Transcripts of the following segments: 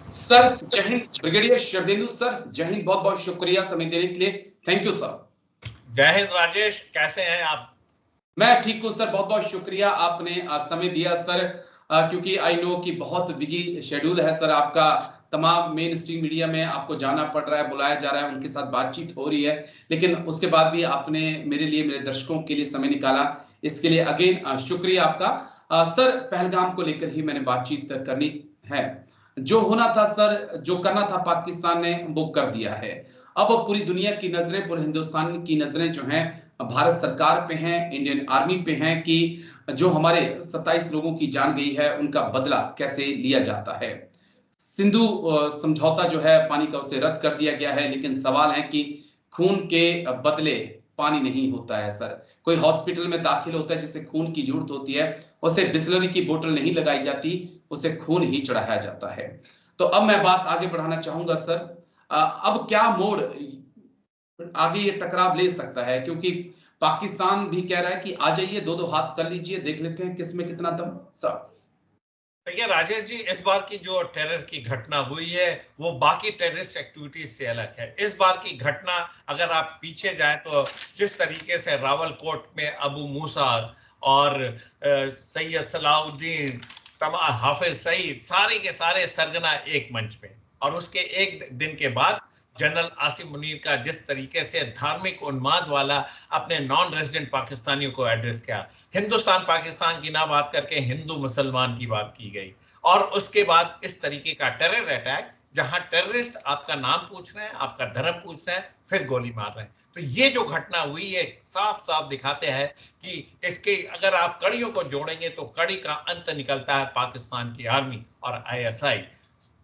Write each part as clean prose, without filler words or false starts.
Sir Jai Hind brigadier Sharadendu sir, Jai Hind, बहुत बहुत शुक्रिया समय देने के लिए। Thank you sir. Jai Hind Rajesh, कैसे हैं आप? मैं ठीक हूं सर, बहुत बहुत शुक्रिया आपने समय दिया सर, क्योंकि आई नो कि बहुत बिजी शेड्यूल है सर आपका। तमाम मेन स्ट्रीम मीडिया में आपको जाना पड़ रहा है, बुलाया जा रहा है, उनके साथ बातचीत हो रही है, लेकिन उसके बाद भी आपने मेरे लिए, मेरे दर्शकों के लिए समय निकाला, इसके लिए अगेन शुक्रिया आपका। सर पहलगाम को लेकर ही मैंने बातचीत करनी है। जो होना था सर, जो करना था पाकिस्तान ने वो कर दिया है। अब पूरी दुनिया की नजरें, पूरे हिंदुस्तान की नजरें जो हैं भारत सरकार पे हैं, इंडियन आर्मी पे हैं कि जो हमारे 27 लोगों की जान गई है उनका बदला कैसे लिया जाता है। सिंधु समझौता जो है पानी का, उसे रद्द कर दिया गया है, लेकिन सवाल है कि खून के बदले पानी नहीं होता है सर। कोई हॉस्पिटल में दाखिल होता है जिसे खून की जरूरत होती है, उसे बिस्लरी की बोतल नहीं लगाई जाती, उसे खून ही चढ़ाया जाता है। तो अब मैं बात आगे बढ़ाना चाहूंगा सर। अब क्या मोड़ आगे ये टकराव ले सकता है, क्योंकि पाकिस्तान भी कह रहा है कि आ जाइए, दो दो हाथ कर लीजिए, देख लेते हैं किसमें कितना दम सब। देखिए राजेश जी, इस बार की जो टेरर की घटना हुई है वो बाकी टेररिस्ट एक्टिविटीज से अलग है। इस बार की घटना अगर आप पीछे जाए तो जिस तरीके से रावलकोट में अबू मूसा और सैयद सलाउद्दीन, हाफिज सईद, सारे के सारे सरगना एक मंच पे, और उसके एक दिन के बाद जनरल आसिम मुनीर का जिस तरीके से धार्मिक उन्माद वाला अपने नॉन रेजिडेंट पाकिस्तानियों को एड्रेस किया, हिंदुस्तान पाकिस्तान की ना बात करके हिंदू मुसलमान की बात की गई, और उसके बाद इस तरीके का टेरर अटैक जहां टेररिस्ट आपका नाम पूछ रहे हैं, आपका धर्म पूछ रहे हैं, फिर गोली मार रहे हैं। तो ये जो घटना हुई है साफ साफ दिखाते हैं कि इसके अगर आप कड़ियों को जोड़ेंगे तो कड़ी का अंत निकलता है पाकिस्तान की आर्मी और आईएसआई।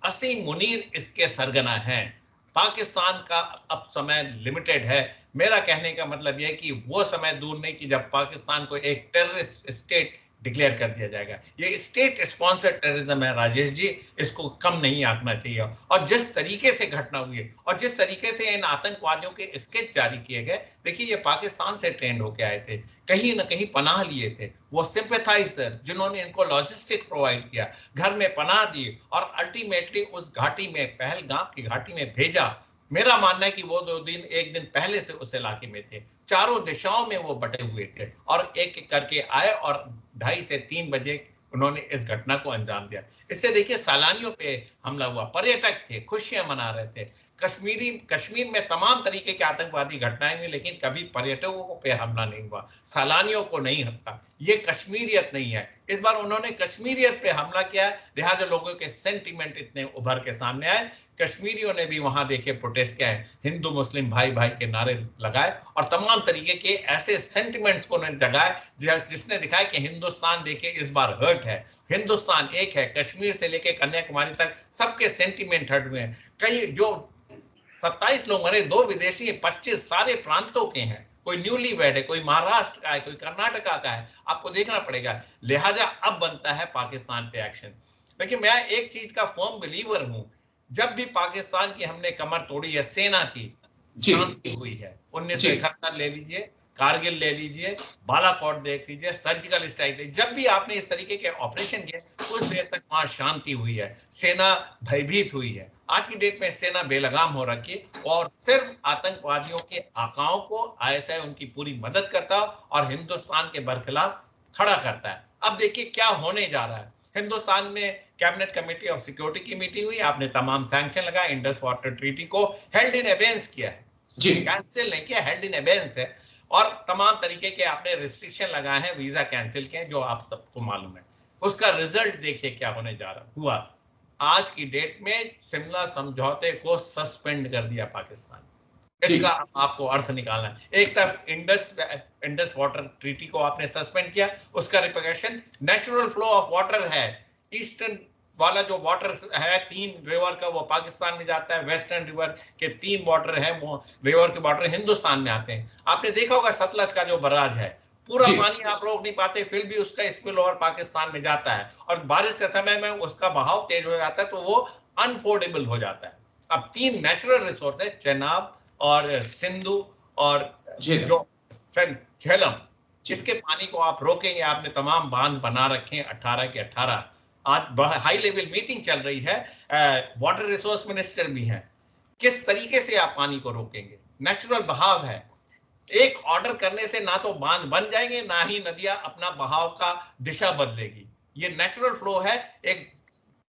असीम मुनीर इसके सरगना हैं। पाकिस्तान का अब समय लिमिटेड है। मेरा कहने का मतलब यह है कि वो समय दूर नहीं कि जब पाकिस्तान को एक टेररिस्ट स्टेट डिक्लेयर कर दिया जाएगा। ये स्टेट स्पॉन्सर्ड टेररिज्म है राजेश जी, इसको कम नहीं आंकना चाहिए। और जिस तरीके से घटना हुई है और जिस तरीके से इन आतंकवादियों के स्केच जारी किए गए, देखिए ये पाकिस्तान से ट्रेंड होके आए थे, कहीं ना कहीं पनाह लिए थे, वो सिंपैथाइजर जिन्होंने इनको लॉजिस्टिक प्रोवाइड किया, घर में पनाह दी और अल्टीमेटली उस घाटी में, पहलगाम की घाटी में भेजा। मेरा मानना है कि वो एक दिन पहले से उस इलाके में थे, चारों दिशाओं में वो बटे हुए थे और एक एक करके आए और 2:30 से 3 बजे उन्होंने इस घटना को अंजाम दिया। इससे देखिए सैलानियों पे हमला हुआ, पर्यटक थे, खुशियां मना रहे थे। कश्मीर में तमाम तरीके की आतंकवादी घटनाएं हुई, लेकिन कभी पर्यटकों पे हमला नहीं हुआ, सैलानियों को नहीं हत्या। ये कश्मीरियत नहीं है। इस बार उन्होंने कश्मीरियत पे हमला किया है, लिहाजा लोगों के सेंटीमेंट इतने उभर के सामने आए। कश्मीरियों ने भी वहां देखे प्रोटेस्ट किया है, हिंदू मुस्लिम भाई भाई के नारे लगाए और तमाम तरीके के ऐसे सेंटिमेंट्स को जगाए जिसने दिखाया कि हिंदुस्तान देखिए इस बार हर्ट है, हिंदुस्तान एक है। कश्मीर से लेके कन्याकुमारी तक सबके सेंटिमेंट हर्ट हुए हैं। कई जो 27 लोग मरे, 2 विदेशी, 25 सारे प्रांतों के हैं, कोई न्यूली वेड है, कोई महाराष्ट्र का है, कोई कर्नाटका का है, आपको देखना पड़ेगा। लिहाजा अब बनता है पाकिस्तान पे एक्शन। देखिए मैं एक चीज का फर्म बिलीवर हूं, जब भी पाकिस्तान की हमने कमर तोड़ी है, सेना की शांति हुई है। 1971 ले लीजिए, कारगिल ले लीजिए, बालाकोट देख लीजिए, सर्जिकल स्ट्राइक देखिए, जब भी आपने इस तरीके के ऑपरेशन किए कुछ देर तक वहां शांति हुई है, सेना भयभीत हुई है। आज की डेट में सेना बेलगाम हो रखी है और सिर्फ आतंकवादियों के आकाओं को आईएसआई उनकी पूरी मदद करता है और हिंदुस्तान के बरखिलाफ खड़ा करता है। अब देखिए क्या होने जा रहा है। हिंदुस्तान में कैबिनेट कमेटी ऑफ सिक्योरिटी की मीटिंग हुई, आपने तमाम सैंक्शन लगाए, इंडस वाटर ट्रीटी को हेल्ड इन एबेंस किया है, कैंसिल नहीं किया, हेल्ड इन एबेंस है। और तमाम तरीके के आपने रिस्ट्रिक्शन लगाए हैं, वीजा कैंसिल किए हैं, जो आप सबको मालूम है। उसका रिजल्ट देखिए क्या होने जा रहा हुआ। आज की डेट में शिमला समझौते को सस्पेंड कर दिया पाकिस्तान। इसका आपको अर्थ निकालना है। एक तरफ इंडस वाटर ट्रीटी को आपने सस्पेंड किया, उसका repercussion natural flow of water है। ईस्टर्न वाला जो वाटर है 3 रिवर का, वो पाकिस्तान में जाता है। वेस्टर्न रिवर के 3 वाटर है, वो रिवर के वाटर हिंदुस्तान में आते हैं। आपने देखा होगा सतलज का जो बराज है, पूरा पानी आप रोक नहीं पाते, फिर भी उसका स्पिल ओवर पाकिस्तान में जाता है और बारिश के समय में उसका बहाव तेज हो जाता है तो वो अनफोर्डेबल हो जाता है। अब 3 नेचुरल रिसोर्स है, चेनाब और सिंधु और जो झेलम, जिसके पानी को आप रोकेंगे। आपने तमाम बांध बना रखे हैं 18 के 18, आज हाई लेवल मीटिंग चल रही है, वाटर रिसोर्स मिनिस्टर भी हैं। किस तरीके से आप पानी को रोकेंगे? नेचुरल बहाव है, एक ऑर्डर करने से ना तो बांध बन जाएंगे, ना ही नदियां अपना बहाव का दिशा बदलेगी। ये नेचुरल फ्लो है, एक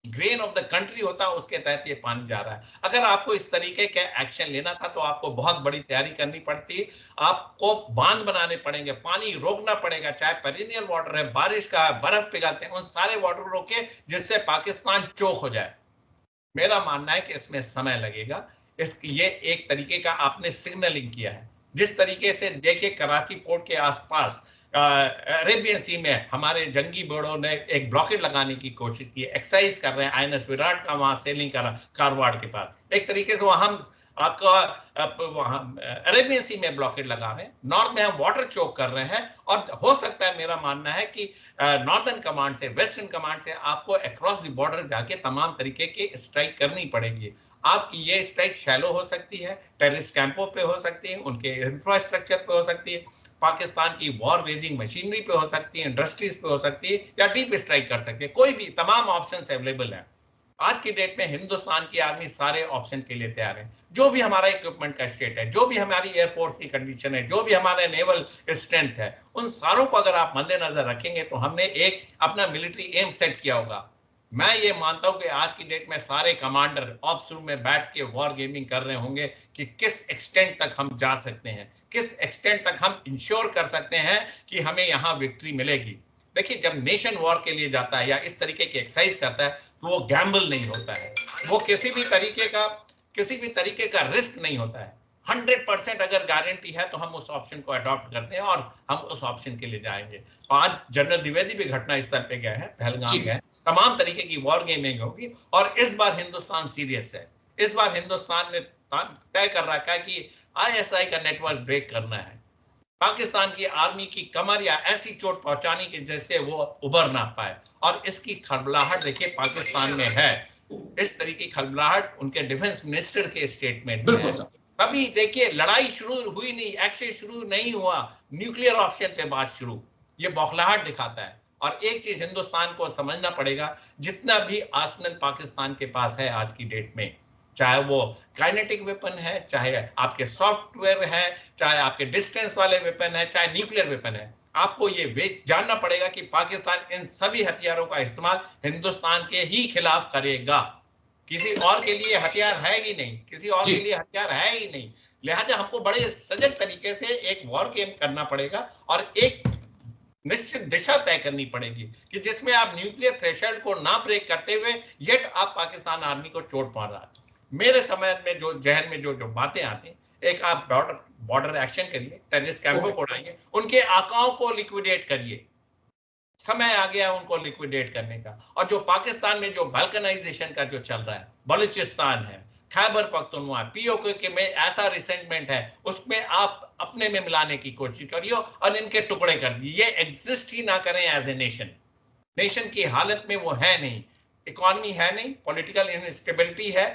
ग्रेन ऑफ द कंट्री होता है, उसके तहत ये पानी जा रहा है। अगर आपको इस तरीके का एक्शन लेना था तो आपको बहुत बड़ी तैयारी करनी पड़ती, आपको बांध बनाने पड़ेंगे, पानी रोकना पड़ेगा, चाहे पेरिनियल वाटर है, बारिश का, बर्फ पिघलते हैं, उन सारे वाटर को रोके जिससे पाकिस्तान चोक हो जाए। मेरा मानना है कि इसमें समय लगेगा। ये एक तरीके का आपने सिग्नलिंग किया है। जिस तरीके से देखिए कराची पोर्ट के आसपास अरेबियन सी में हमारे जंगी बड़ों ने एक ब्लॉकेट लगाने की कोशिश की, एक्सरसाइज कर रहे हैं, आईएनएस विराट का वहां सेलिंग कर रहा, कारवाड़ के पास एक तरीके से वहां आपका वहां अरेबियन सी में ब्लॉकेट लगा रहे हैं, नॉर्थ में हम वाटर चोक कर रहे हैं। और हो सकता है, मेरा मानना है कि नॉर्दर्न कमांड से, वेस्टर्न कमांड से आपको अक्रॉस द बॉर्डर जाके तमाम तरीके की स्ट्राइक करनी पड़ेगी। आपकी ये स्ट्राइक शैलो हो सकती है, टेररिस्ट कैंपों पे हो सकती है, उनके इंफ्रास्ट्रक्चर पे हो सकती है, पाकिस्तान की वॉर वेजिंग मशीनरी पे हो सकती है, इंडस्ट्रीज पे हो सकती है, या डीप स्ट्राइक कर सकती है। कोई भी, तमाम ऑप्शंस अवेलेबल हैं। आज की डेट में हिंदुस्तान की आर्मी सारे ऑप्शन के लिए तैयार है। जो भी हमारा इक्विपमेंट का स्टेट है, जो भी हमारी एयरफोर्स की कंडीशन है, जो भी हमारे नेवल स्ट्रेंथ है, उन सारों को अगर आप मद्देनजर रखेंगे तो हमने एक अपना मिलिट्री एम सेट किया होगा। मैं ये मानता हूं कि आज की डेट में सारे कमांडर ऑप्स रूम में बैठ के वॉर गेमिंग कर रहे होंगे कि किस एक्सटेंट तक हम जा सकते हैं, किस एक्सटेंट तक हम इंश्योर कर सकते हैं कि हमें यहाँ विक्ट्री मिलेगी। देखिए, जब नेशन वॉर के लिए जाता है या इस तरीके की एक्सरसाइज करता है तो वो गैम्बल नहीं होता है, वो किसी भी तरीके का रिस्क नहीं होता है। 100% अगर गारंटी है तो हम उस ऑप्शन को अडॉप्ट करते हैं और हम उस ऑप्शन के लिए जाएंगे। आज जनरल द्विवेदी भी घटना स्थल पे गए हैं, पहलगाम गए, तमाम तरीके की वॉर गेमिंग होगी। और इस बार हिंदुस्तान सीरियस है। इस बार हिंदुस्तान ने तय कर रखा है कि आईएसआई का नेटवर्क ब्रेक करना है, पाकिस्तान की आर्मी की कमर या ऐसी चोट पहुंचानी कि जैसे वो उबर ना पाए। और इसकी खलबलाहट देखिए पाकिस्तान में है, इस तरीके की खलबलाहट उनके डिफेंस मिनिस्टर के स्टेटमेंट में है। तभी देखिए, लड़ाई शुरू हुई नहीं, एक्शन शुरू नहीं हुआ, न्यूक्लियर ऑप्शन पे बात शुरू, ये बौखलाहट दिखाता है। और एक चीज हिंदुस्तान को समझना पड़ेगा, जितना भी आर्सेनल पाकिस्तान के पास है आज की डेट में, चाहे वो काइनेटिक वेपन है, चाहे आपके सॉफ्टवेयर है, चाहे आपके डिस्टेंस वाले वेपन है, चाहे न्यूक्लियर वेपन है, आपको ये जानना पड़ेगा कि पाकिस्तान इन सभी हथियारों का इस्तेमाल हिंदुस्तान के ही खिलाफ करेगा। किसी और के लिए हथियार है ही नहीं, किसी और के लिए हथियार है ही नहीं। लिहाजा हमको बड़े सजग तरीके से एक वॉर गेम करना पड़ेगा और एक निश्चित दिशा तय करनी पड़ेगी कि जिसमें आप न्यूक्लियर थ्रेशोल्ड को ना ब्रेक करते हुए येट आप पाकिस्तान आर्मी को चोट पहुंचा रहा है। मेरे समय में जो जहन में जो बातें आती, एक आप बॉर्डर एक्शन करिए, टेररिस्ट कैंपों को उड़ाइए, उनके आकाओं को लिक्विडेट करिए। समय आ गया उनको लिक्विडेट करने का। और जो पाकिस्तान में जो बाल्कनाइजेशन का जो चल रहा है, बलूचिस्तान है, खैबर पख्तूनख्वा, पीओके के में ऐसा रिसेंटमेंट है, उसमें आप अपने में मिलाने की कोशिश करिए और इनके टुकड़े कर दिए। ये एग्जिस्ट ही ना करें एज ए नेशन। नेशन की हालत में वो है नहीं, इकोनॉमी है नहीं, पॉलिटिकल इनस्टेबिलिटी है,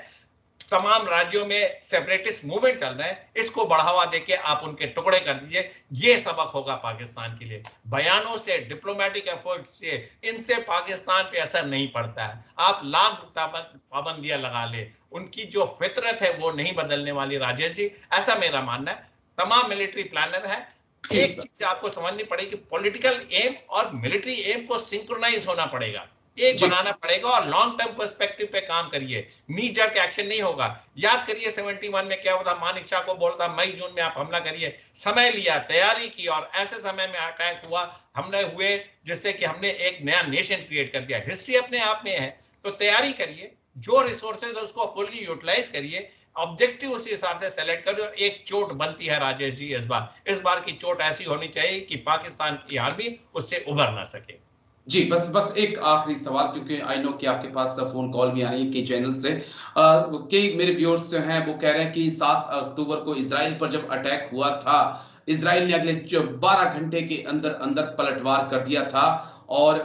तमाम राज्यों में सेपरेटिस्ट मूवमेंट चल रहे हैं, इसको बढ़ावा देके आप उनके टुकड़े कर दीजिए। ये सबक होगा पाकिस्तान के लिए। बयानों से, डिप्लोमेटिक एफर्ट से, इनसे पाकिस्तान पे असर नहीं पड़ता है। आप लाख पाबंदियां लगा ले, उनकी जो फितरत है वो नहीं बदलने वाली राजेश जी, ऐसा मेरा मानना है। तमाम मिलिट्री प्लानर है, एक चीज आपको समझनी पड़ेगी, पॉलिटिकल एम और मिलिट्री एम को सिंक्रोनाइज होना पड़ेगा, एक बनाना पड़ेगा और लॉन्ग टर्म पर्सपेक्टिव पे काम करिए। नी जर्क एक्शन नहीं होगा। याद करिए 71 में क्या होता, मानिक शाह को बोलता मई जून में आप हमला करिए, समय लिया, तैयारी की और ऐसे समय में अटैक हुआ, हमले हुए जिससे कि हमने एक नया नेशन क्रिएट कर दिया। हिस्ट्री अपने आप में है, तो तैयारी करिए, जो रिसोर्सेज है उसको फुल्ली यूटिलाइज करिए, ऑब्जेक्टिव उसी हिसाब से सेलेक्ट करिए। और एक चोट बनती है राजेश जी इस बार की चोट ऐसी होनी चाहिए कि पाकिस्तान की आर्मी उससे उभर ना सके। जी, बस एक आखिरी सवाल, क्योंकि आई नो कि आपके पास फोन कॉल भी आ रही है कई चैनल से। कई मेरे व्यूअर्स जो हैं वो कह रहे हैं कि 7 अक्टूबर को इजराइल पर जब अटैक हुआ था, इजराइल ने अगले 12 घंटे के अंदर अंदर पलटवार कर दिया था और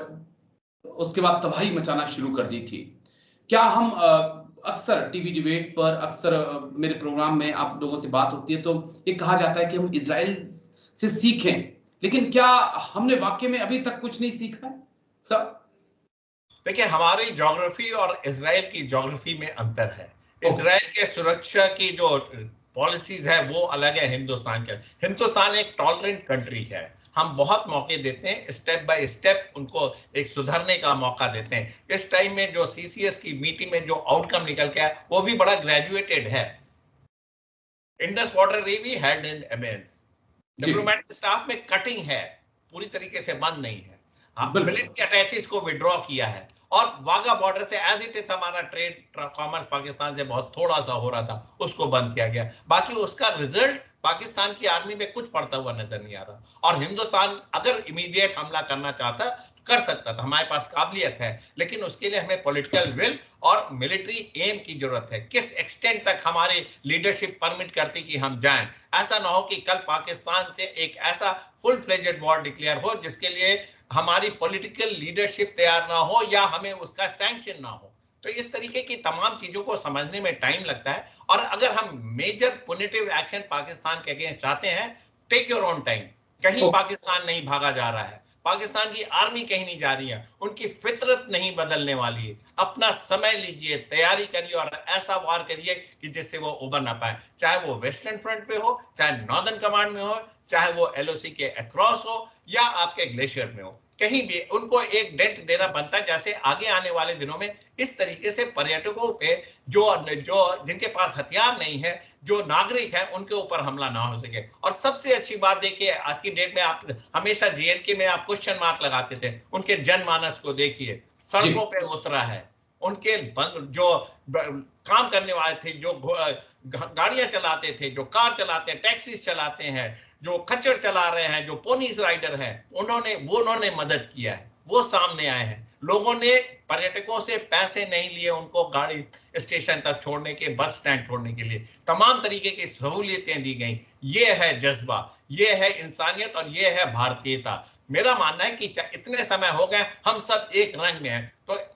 उसके बाद तबाही मचाना शुरू कर दी थी। क्या हम अक्सर टीवी डिबेट पर, अक्सर मेरे प्रोग्राम में आप लोगों से बात होती है तो ये कहा जाता है कि हम इजराइल से सीखें, लेकिन क्या हमने वाकई में अभी तक कुछ नहीं सीखा है? सब देखिए, हमारी ज्योग्राफी और इजराइल की ज्योग्राफी में अंतर है। इजराइल के सुरक्षा की जो पॉलिसीज है वो अलग है हिंदुस्तान के। हिंदुस्तान एक टॉलरेंट कंट्री है, हम बहुत मौके देते हैं, स्टेप बाय स्टेप उनको एक सुधरने का मौका देते हैं। इस टाइम में जो सीसीएस की मीटिंग में जो आउटकम निकल के आया वो भी बड़ा ग्रेजुएटेड है। Indus water navy held in abeyance, diplomatic staff में कटिंग है, पूरी तरीके से बंद नहीं है। मिलिट्री अटैचेस को विड्रॉ किया है और वाघा बॉर्डर से एज इट इज हमारा ट्रेड कॉमर्स पाकिस्तान से बहुत थोड़ा सा हो रहा था, उसको बंद किया गया। बाकी उसका रिजल्ट पाकिस्तान की आर्मी में कुछ पड़ता हुआ नजर नहीं आ रहा। और हिंदुस्तान अगर इमीडिएट हमला करना चाहता कर सकता था, हमारे पास काबिलियत है, लेकिन उसके लिए हमें पॉलिटिकल विल और मिलिट्री एम की जरूरत है। किस एक्सटेंट तक हमारी लीडरशिप परमिट करती कि हम जाएं। ऐसा ना हो कि कल पाकिस्तान से एक ऐसा फुल फ्लेजेड वॉर डिक्लेयर हो जिसके लिए हमारी पॉलिटिकल लीडरशिप तैयार ना हो या हमें उसका सैंक्शन ना हो। तो इस तरीके की तमाम चीजों को समझने में टाइम लगता है। और अगर हम मेजर पुनिटिव एक्शन पाकिस्तान के अगेंस्ट चाहते हैं, टेक योर ओन टाइम। कहीं पाकिस्तान नहीं भागा जा रहा है, पाकिस्तान की आर्मी कहीं नहीं जा रही है, उनकी फितरत नहीं बदलने वाली है। अपना समय लीजिए, तैयारी करिए और ऐसा वार करिए कि जिससे वो उबर ना पाए, चाहे वो वेस्टर्न फ्रंट पे हो, चाहे नॉर्दर्न कमांड में हो, चाहे वो एलओसी के अक्रॉस हो या आपके ग्लेशियर में हो, कहीं भी उनको एक डेंट देना बनता है। जैसे आगे आने वाले दिनों में इस तरीके से पर्यटकों पे जो जिनके पास हथियार नहीं है, जो नागरिक है, उनके ऊपर हमला ना हो सके। और सबसे अच्छी बात देखिए, आज की डेट में आप हमेशा जेएनके में आप क्वेश्चन मार्क लगाते थे, उनके जनमानस को देखिए, सड़कों पे उतरा है। उनके जो काम करने वाले थे, जो गाड़ियां चलाते थे, जो कार चलाते हैं, टैक्सी चलाते हैं, जो खच्चर चला रहे हैं, जो पोनीस राइडर हैं, उन्होंने मदद किया है, वो सामने आए हैं। लोगों ने पर्यटकों से पैसे नहीं लिए उनको गाड़ी स्टेशन तक छोड़ने के, बस स्टैंड छोड़ने के लिए तमाम तरीके की सहूलियतें दी गई। ये है जज्बा, ये है इंसानियत और ये है भारतीयता। मेरा मानना है कि इतने समय हो गए हम सब एक रंग में हैं, तो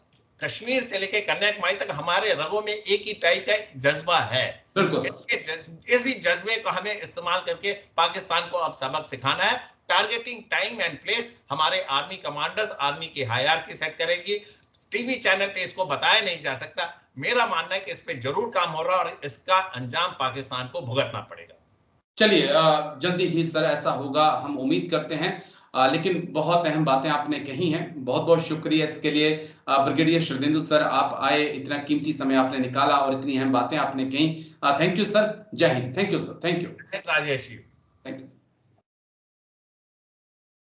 कश्मीर से लेकर कन्याकुमारी तक हमारे रगों में एक ही टाइप का जज्बा है। इसी जज्बे को हमें इस्तेमाल करके पाकिस्तान को अब सबक सिखाना है। टारगेटिंग टाइम एंड प्लेस हमारे आर्मी कमांडर्स, आर्मी की हायरार्की सेट करेगी। टीवी चैनल पे इसको बताया नहीं जा सकता। मेरा मानना है कि इस पे जरूर काम हो रहा है और इसका अंजाम पाकिस्तान को भुगतना पड़ेगा। चलिए, जल्दी ही सर ऐसा होगा, हम उम्मीद करते हैं। लेकिन बहुत अहम बातें आपने कही हैं, बहुत बहुत शुक्रिया इसके लिए। ब्रिगेडियर शरदेंदु सर, आप आए, इतना कीमती समय आपने निकाला और इतनी अहम बातें आपने कही। Thank you sir, Jai Hind. Thank you sir, thank you Rajesh ji, thank you.